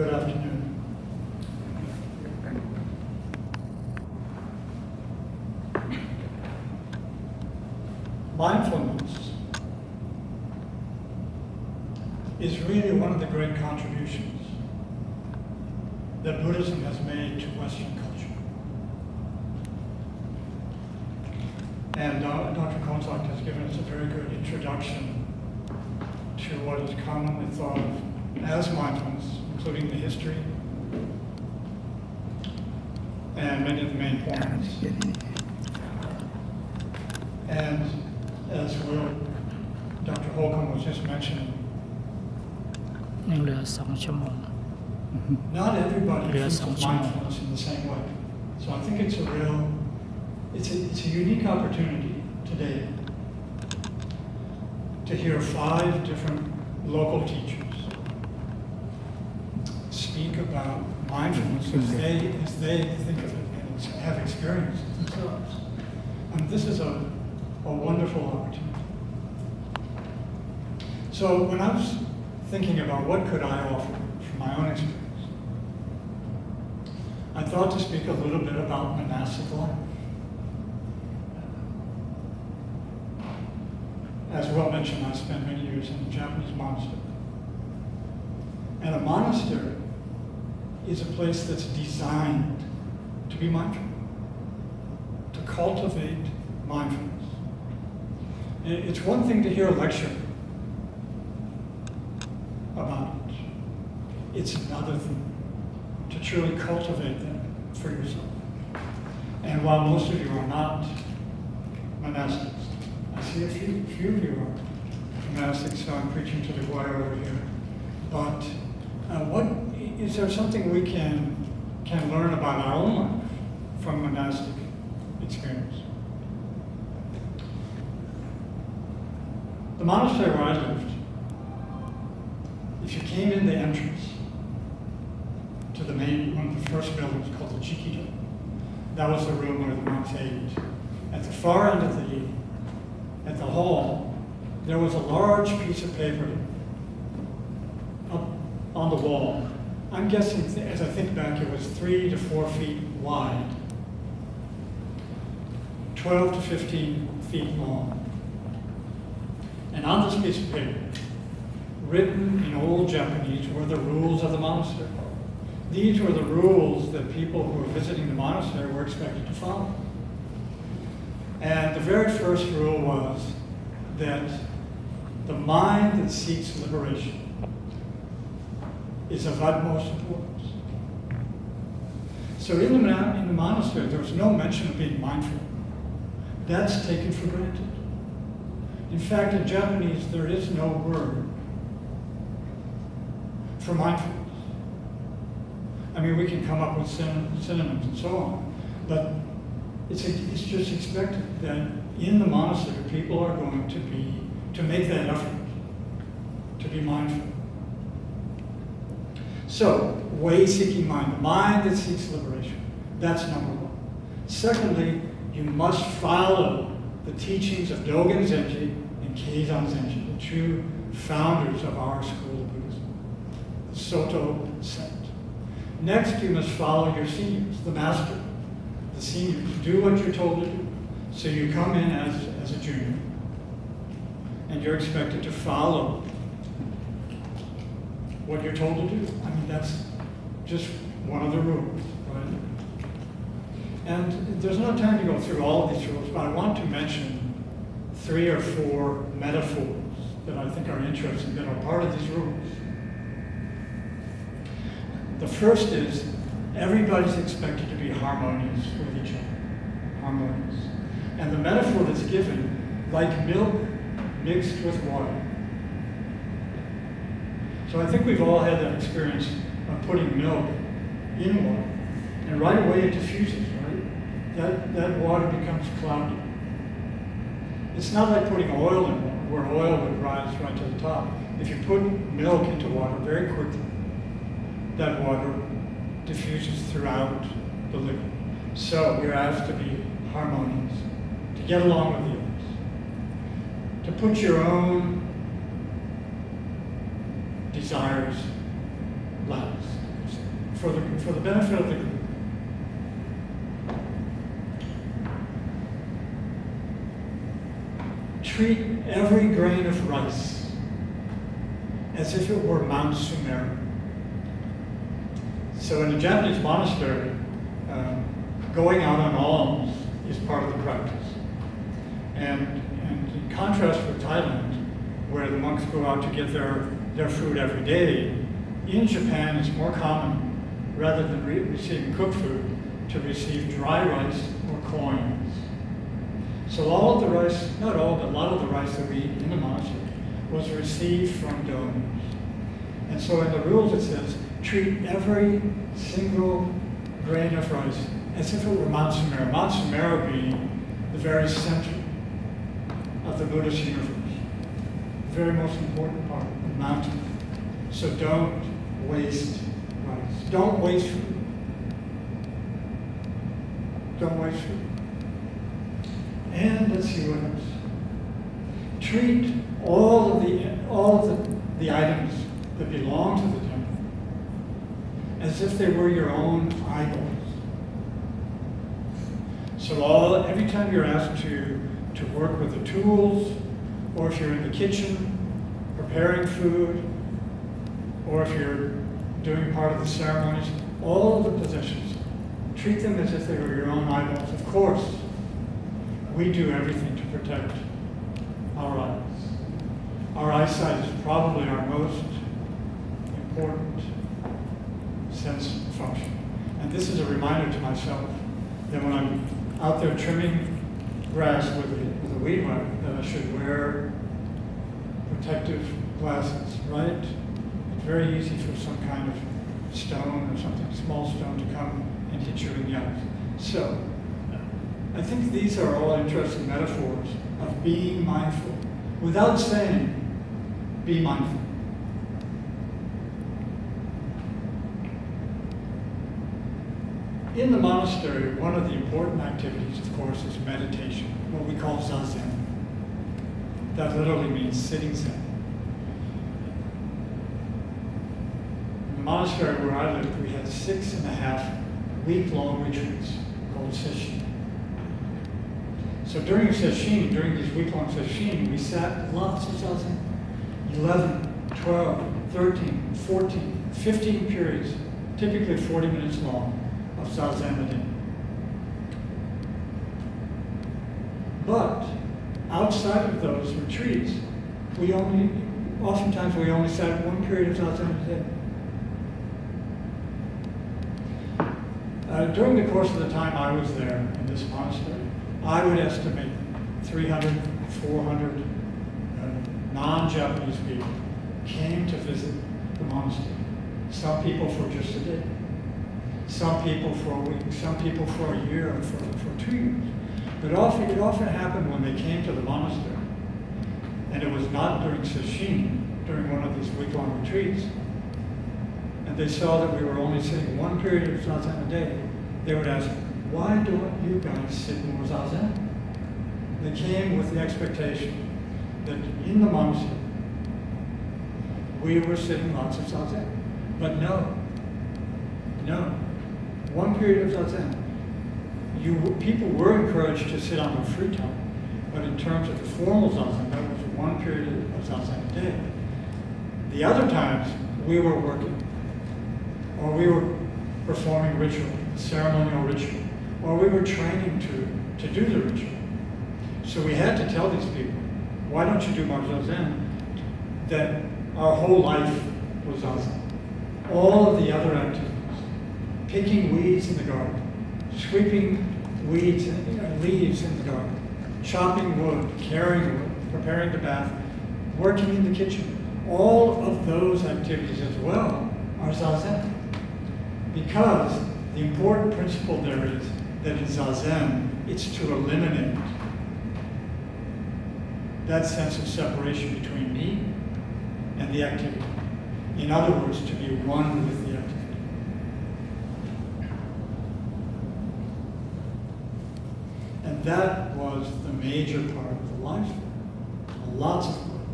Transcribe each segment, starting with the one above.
Good afternoon. Mindfulness is really one of the great contributions that Buddhism has made to Western culture. And Dr. Kontak has given us a very good introduction to what is commonly thought of as mindfulness, including the history and many of the main points. And as Dr. Holcomb was just mentioning, not everybody thinks of mindfulness in the same way. So I think it's a unique opportunity today to hear 5 different local teachers speak about mindfulness as they think of it and have experienced it themselves. And this is a wonderful opportunity. So when I was thinking about what could I offer from my own experience, I thought to speak a little bit about monastic life. As well mentioned, I spent many years in a Japanese monastery. And a monastery is a place that's designed to be mindful, to cultivate mindfulness. It's one thing to hear a lecture about it. It's another thing to truly cultivate that for yourself. And while most of you are not monastics, I see a few of you are monastics, so I'm preaching to the choir over here. But is there something we can learn about our own life from monastic experience? The monastery where I lived, if you came in the entrance to one of the first buildings called the Chikido, that was the room where the monks ate. At the far end of at the hall, there was a large piece of paper up on the wall. I'm guessing, as I think back, it was 3 to 4 feet wide, 12 to 15 feet long. And on this piece of paper, written in old Japanese, were the rules of the monastery. These were the rules that people who were visiting the monastery were expected to follow. And the very first rule was that the mind that seeks liberation is of utmost importance. So in the monastery, there was no mention of being mindful. That's taken for granted. In fact, in Japanese, there is no word for mindfulness. I mean, we can come up with synonyms and so on, but it's just expected that in the monastery, people are going to make that effort to be mindful. So, way-seeking mind, the mind that seeks liberation. That's number 1. Secondly, you must follow the teachings of Dogen Zenji and Keizan Zenji, the true founders of our school of Buddhism, the Soto sect. Next, you must follow your seniors, the master, the seniors. Do what you're told to do. So you come in as a junior, and you're expected to follow what you're told to do. I mean, that's just one of the rules, right? And there's no time to go through all of these rules, but I want to mention 3 or 4 metaphors that I think are interesting, that are part of these rules. The first is, everybody's expected to be harmonious with each other. Harmonious. And the metaphor that's given, like milk mixed with water. So I think we've all had that experience of putting milk in water, and right away it diffuses, right? That water becomes cloudy. It's not like putting oil in water, where oil would rise right to the top. If you put milk into water very quickly, that water diffuses throughout the liquid. So you're asked to be harmonious, to get along with the others, to put your own desires last. for the benefit of the group. Treat every grain of rice as if it were Mount Sumeru. So in a Japanese monastery, going out on alms is part of the practice. And in contrast with Thailand, where the monks go out to get their food every day, in Japan it's more common, rather than receiving cooked food, to receive dry rice or coins. So all of the rice, not all, but a lot of the rice that we eat in the monastery was received from donors. And so in the rules it says, treat every single grain of rice as if it were Mount Sumeru. Mount Sumeru being the very center of the Buddhist universe. The very most important part, the mountain. So don't waste rice. Don't waste food. Don't waste food. And let's see what else. Treat all of the items that belong to the temple as if they were your own idols. So every time you're asked to work with the tools, or if you're in the kitchen preparing food, or if you're doing part of the ceremonies, all of the possessions, treat them as if they were your own idols. Of course, we do everything to protect our eyes. Our eyesight is probably our most important sense function. And this is a reminder to myself that when I'm out there trimming grass with a weed whacker, that I should wear protective glasses, right? It's very easy for some kind of stone or something, small stone, to come and hit you in the eyes. So, I think these are all interesting metaphors of being mindful, without saying, be mindful. In the monastery, one of the important activities, of course, is meditation, what we call zazen. That literally means sitting zen. In the monastery where I lived, we had 6.5 week-long retreats called sesshin. So during these week-long sesshin, we sat lots of zazen, 11, 12, 13, 14, 15 periods, typically 40 minutes long, of zazen a day. But outside of those retreats, oftentimes we only sat one period of zazen a day. During the course of the time I was there in this monastery, I would estimate 300, 400 non-Japanese people came to visit the monastery. Some people for just a day, some people for a week, some people for a year, or for 2 years. But it often happened when they came to the monastery, and it was not during sesshin, during one of these week-long retreats, and they saw that we were only sitting one period of zazen a day, they would ask, why don't you guys sit more zazen? They came with the expectation that in the monastery, we were sitting lots of zazen. But no. One period of zazen. People were encouraged to sit on their free time, but in terms of the formal zazen, that was one period of zazen a day. The other times, we were working, or we were performing ritual, ceremonial ritual, or we were training to do the ritual. So we had to tell these people, why don't you do more zazen? That our whole life was zazen. All of the other activities, picking weeds in the garden, sweeping weeds and leaves in the garden, chopping wood, carrying wood, preparing the bath, working in the kitchen, all of those activities as well are zazen. Because the important principle there is that in zazen, it's to eliminate that sense of separation between me and the activity. In other words, to be one with the activity. And that was the major part of the life. Lots of work.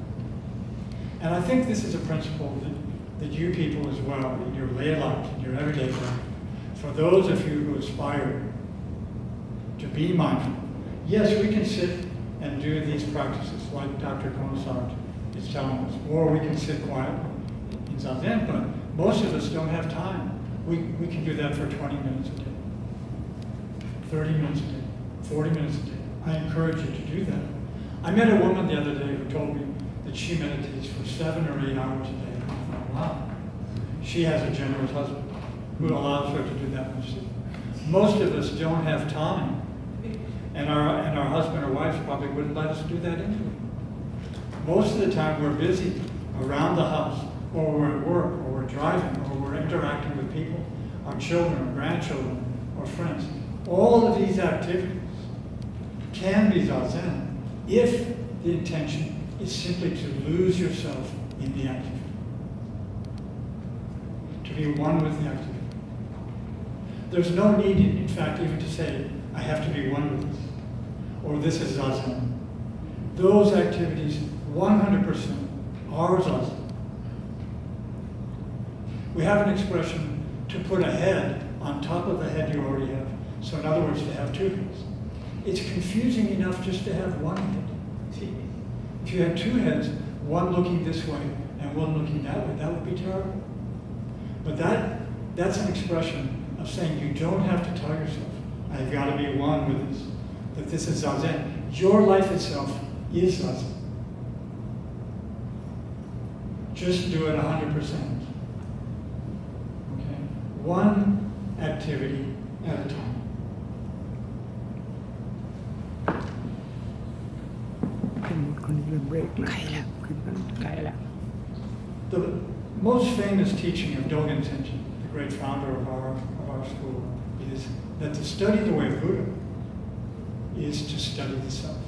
And I think this is a principle that you people as well, in your lay life, in your everyday life, for those of you who aspire to be mindful, yes, we can sit and do these practices like Dr. Konosart is telling us, or we can sit quietly in Zazen, but most of us don't have time. We can do that for 20 minutes a day, 30 minutes a day, 40 minutes a day. I encourage you to do that. I met a woman the other day who told me that she meditates for 7 or 8 hours a day. I thought, wow. She has a generous husband who allows her to do that much. Most of us don't have time, and our husband or wives probably wouldn't let us do that anyway. Most of the time we're busy around the house, or we're at work, or we're driving, or we're interacting with people, our children, or grandchildren, or friends. All of these activities can be Zazen if the intention is simply to lose yourself in the activity, to be one with the activity. There's no need, in fact, even to say, I have to be one with this, or this is Zazen. Those activities, 100%, are Zazen. We have an expression, to put a head on top of the head you already have. So in other words, to have two heads. It's confusing enough just to have one head. See, if you had two heads, one looking this way and one looking that way, that would be terrible. But that's an expression of saying you don't have to tell yourself, I've got to be one with this, that this is Zazen. Your life itself is Zazen. Just do it 100%. Okay? One activity at a time. The most famous teaching of Dogen Zenji, the great founder of our school, is that to study the way of Buddha is to study the self.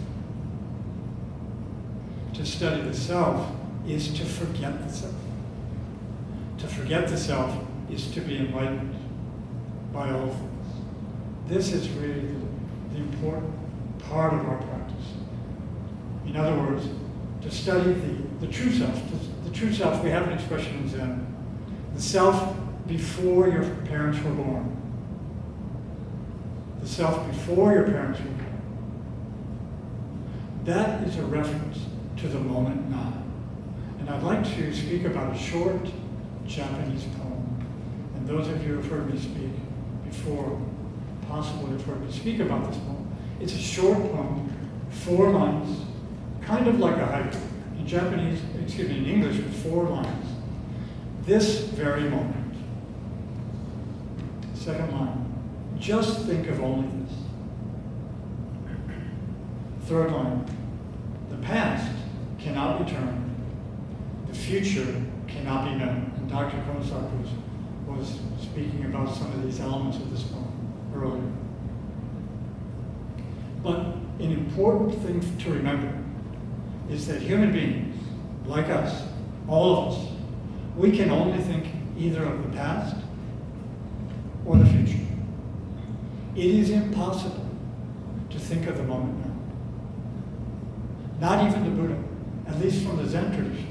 To study the self is to forget the self. To forget the self is to be enlightened by all things. This is really the important part of our practice. In other words, to study the true self. The true self, we have an expression in Zen, the self before your parents were born. The self before your parents were born. That is a reference to the moment now. And I'd like to speak about a short Japanese poem. And those of you who have heard me speak before, possibly have heard me speak about this poem. It's a short poem, 4 lines, kind of like a haiku. In in English, with 4 lines. This very moment. Second line, just think of only this. Third line, the past cannot return. The future cannot be known. And Dr. Konosart was speaking about some of these elements of this poem earlier. But an important thing to remember is that human beings, like us, all of us, we can only think either of the past or the future. It is impossible to think of the moment now. Not even the Buddha, at least from the Zen tradition.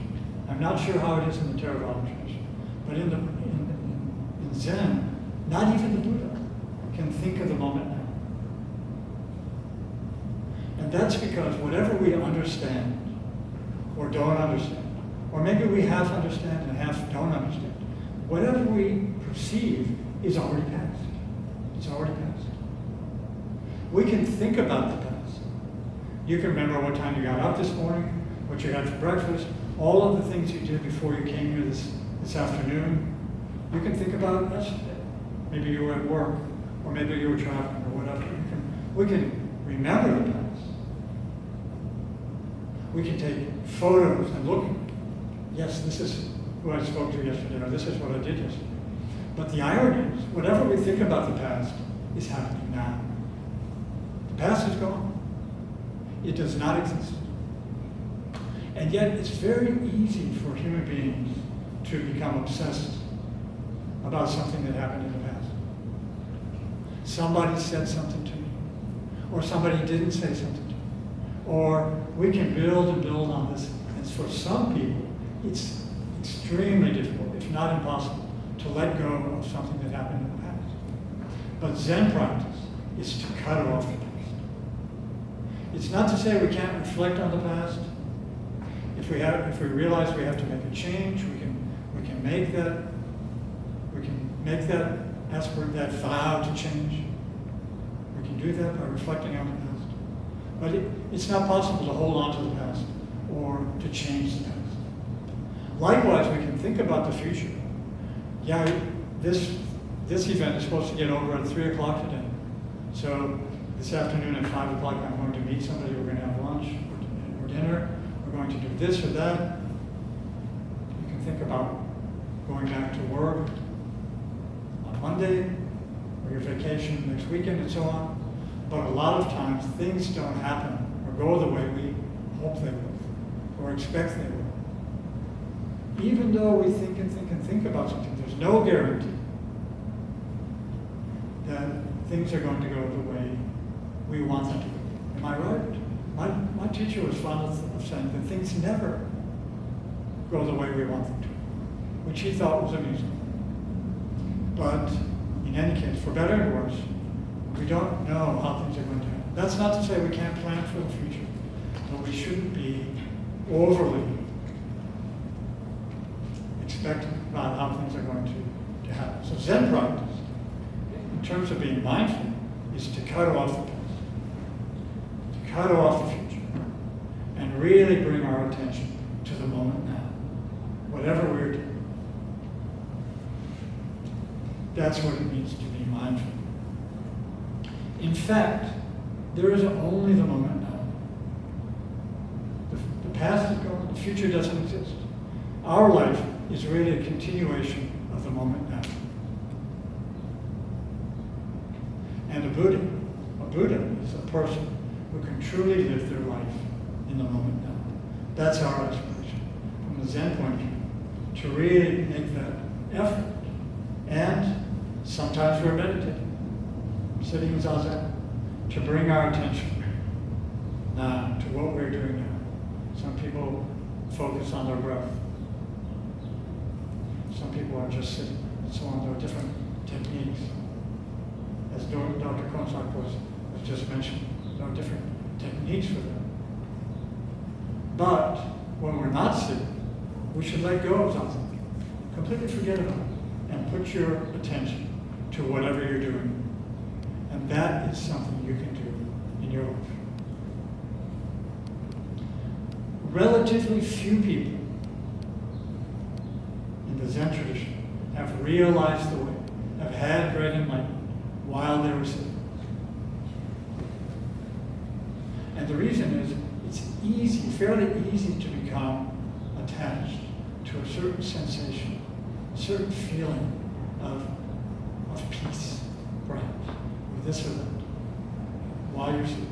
I'm not sure how it is in the Theravada tradition, but in Zen, not even the Buddha can think of the moment now. And that's because whatever we understand or don't understand, or maybe we half understand and half don't understand, whatever we perceive is already past. It's already past. We can think about the past. You can remember what time you got up this morning, what you had for breakfast, all of the things you did before you came here this afternoon. You can think about it yesterday. Maybe you were at work, or maybe you were traveling, or whatever. We can remember the past. We can take photos and look. Yes, this is who I spoke to yesterday, or this is what I did yesterday. But the irony is, whatever we think about the past is happening now. The past is gone. It does not exist. And yet, it's very easy for human beings to become obsessed about something that happened in the past. Somebody said something to me, or somebody didn't say something to me. Or we can build and build on this. And for some people, it's extremely difficult, if not impossible, to let go of something that happened in the past. But Zen practice is to cut off the past. It's not to say we can't reflect on the past. If we realize we have to make a change, we can make that aspirate, that vow to change. We can do that by reflecting on the past. But it's not possible to hold on to the past or to change the past. Likewise, we can think about the future. Yeah, this event is supposed to get over at 3 o'clock today. So this afternoon at 5 o'clock, I'm going to meet somebody. We're going to have lunch or dinner. We're going to do this or that. You can think about going back to work on Monday, or your vacation next weekend, and so on. But a lot of times, things don't happen or go the way we hope they will or expect they will. Even though we think and think and think about something, there's no guarantee that things are going to go the way we want them to go. Am I right? My teacher was fond of saying that things never go the way we want them to, which he thought was amusing. But in any case, for better and worse, we don't know how things are going to happen. That's not to say we can't plan for the future, but we shouldn't be overly expectant about how things are going to happen. So Zen practice, in terms of being mindful, is to cut off the past, to cut off the future, and really bring our attention to the moment now, whatever we're doing. That's what it means to be mindful. In fact, there is only the moment now. The past is gone, the future doesn't exist. Our life is really a continuation of the moment now. And a Buddha is a person who can truly live their life in the moment now. That's our aspiration, from the Zen point of view, to really make that effort. And sometimes we're meditating, sitting in zazen, to bring our attention now to what we're doing now. Some people focus on their breath. Some people are just sitting, and so on. There are different techniques. As Dr. Konsak was just mentioned, there are different techniques for that. But when we're not sitting, we should let go of something. Completely forget about it. And put your attention to whatever you're doing. And that is something you can do in your life. Relatively few people in the Zen tradition have realized the way, have had great enlightenment while they were sitting. And the reason is, it's easy, fairly easy to become attached to a certain sensation, a certain feeling of peace, perhaps, or this or that, while you're sitting.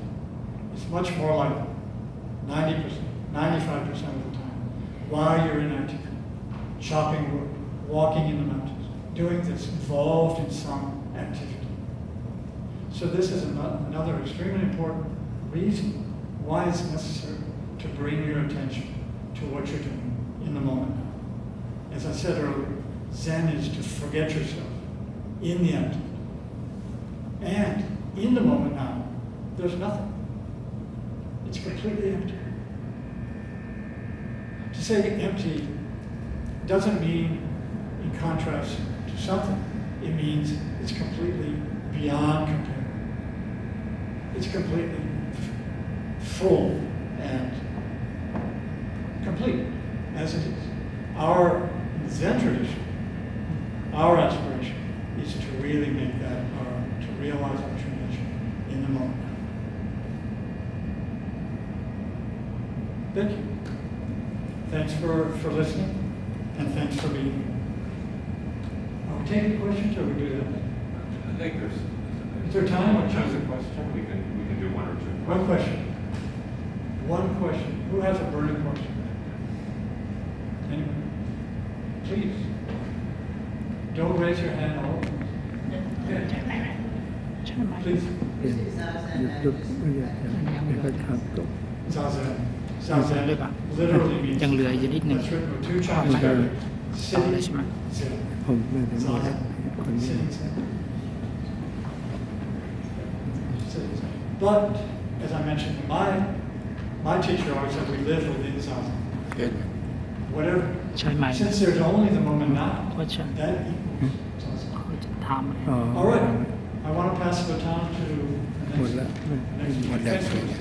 It's much more like 90%, 95% of the time, while you're in activity, chopping wood, walking in the mountains, doing this, involved in some activity. So this is another extremely important reason why it's necessary to bring your attention to what you're doing in the moment now. As I said earlier, Zen is to forget yourself in the activity. And in the moment now, there's nothing. It's completely empty. To say empty doesn't mean in contrast to something. It means it's completely beyond compare. It's completely full and complete as it is. Our Zen tradition, our aspiration is to really make that to realize our true nature in the moment. Thank you. Thanks for listening, and thanks for being here. Are we taking questions, or we do that? I think there's. Is there time? There's a question. We can do one or two. One question. One question. Who has a burning question? Anyone? Please. Don't raise your hand all. Please. Zazen. Zazen literally means, that's written with two Chinese characters. ต่อเลยใช่ไหม sitting. ผมไม่ได้ It's หมดแล้ว awesome. คนนี้ Sitting Zen. Sitting Zen. But as I mentioned, my teacher always said we live within Zazen. Good. Whatever. ใช่ไหม Since there's only the moment now, Question. that equals Zazen. เขาจะทำ อ๋อ All right. I want to pass the baton to the หมด next แล้ว next หมดแล้ว speaker.